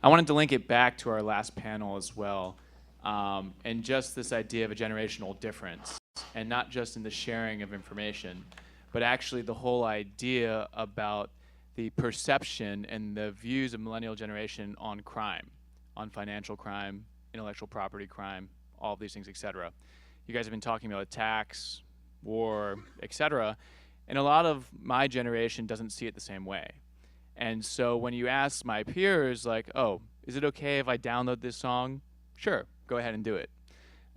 I wanted to link it back to our last panel as well, and just this idea of a generational difference, and not just in the sharing of information, but actually the whole idea about the perception and the views of millennial generation on crime, on financial crime, intellectual property crime, all of these things, et cetera. You guys have been talking about attacks, war, et cetera, and a lot of my generation doesn't see it the same way. And so when you ask my peers, like, oh, is it okay if I download this song? Sure, go ahead and do it.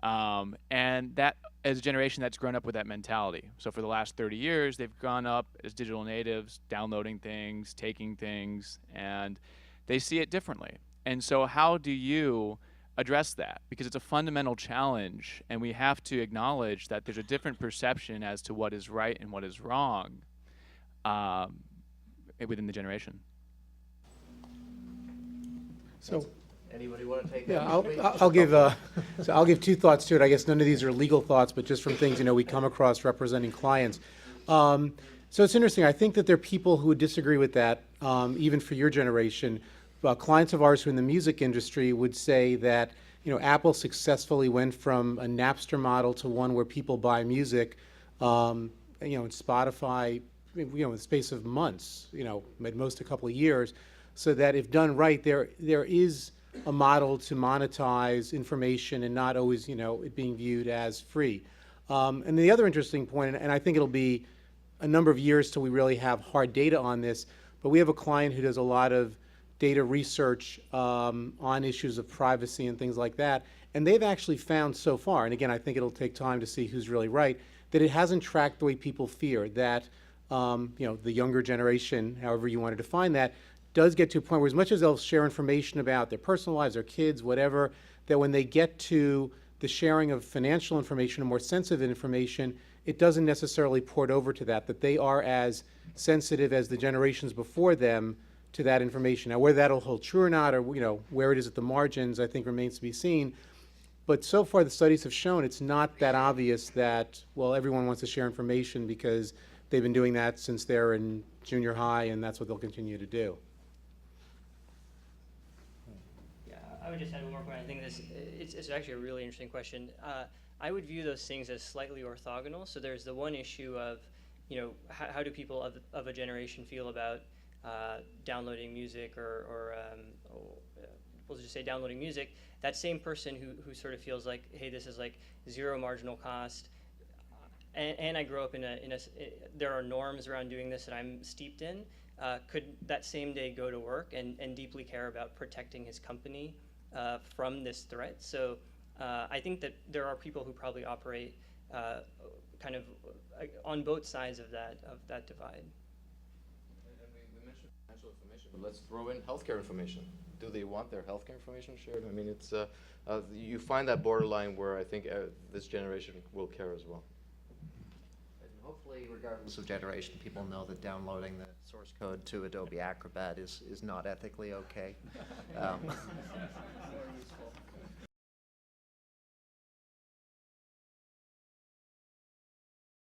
And that, as a generation that's grown up with that mentality. So for the last 30 years, they've gone up as digital natives, downloading things, taking things, and they see it differently. And so how do you address that? Because it's a fundamental challenge, and we have to acknowledge that there's a different perception as to what is right and what is wrong within the generation. So, anybody want to take yeah, that? I'll give two thoughts to it. I guess none of these are legal thoughts, but just from things we come across representing clients. So it's interesting. I think that there are people who would disagree with that, even for your generation. Clients of ours who are in the music industry would say that Apple successfully went from a Napster model to one where people buy music, and Spotify, in the space of months, at most a couple of years, so that if done right, there is a model to monetize information and not always, it being viewed as free. And the other interesting point, and I think it'll be a number of years till we really have hard data on this, but we have a client who does a lot of data research on issues of privacy and things like that, and they've actually found so far, and again, I think it'll take time to see who's really right, that it hasn't tracked the way people fear, that the younger generation, however you want to define that, does get to a point where as much as they'll share information about their personal lives, their kids, whatever, that when they get to the sharing of financial information and more sensitive information, it doesn't necessarily port over to that they are as sensitive as the generations before them to that information. Now, whether that'll hold true or not, or where it is at the margins, I think remains to be seen. But so far, the studies have shown it's not that obvious that, well, everyone wants to share information because they've been doing that since they're in junior high, and that's what they'll continue to do. Yeah, I would just add one more point. I think it's actually a really interesting question. I would view those things as slightly orthogonal. So there's the one issue of, how do people of a generation feel about downloading music or we'll just say downloading music. That same person who sort of feels like, hey, this is like zero marginal cost, and I grew up there are norms around doing this that I'm steeped in, could that same day go to work and deeply care about protecting his company from this threat. So I think that there are people who probably operate kind of on both sides of that divide. We mentioned financial information, but let's throw in healthcare information. Do they want their healthcare information shared? I mean, it's you find that borderline where I think this generation will care as well. And hopefully, regardless of generation, people know that downloading the source code to Adobe Acrobat is not ethically okay.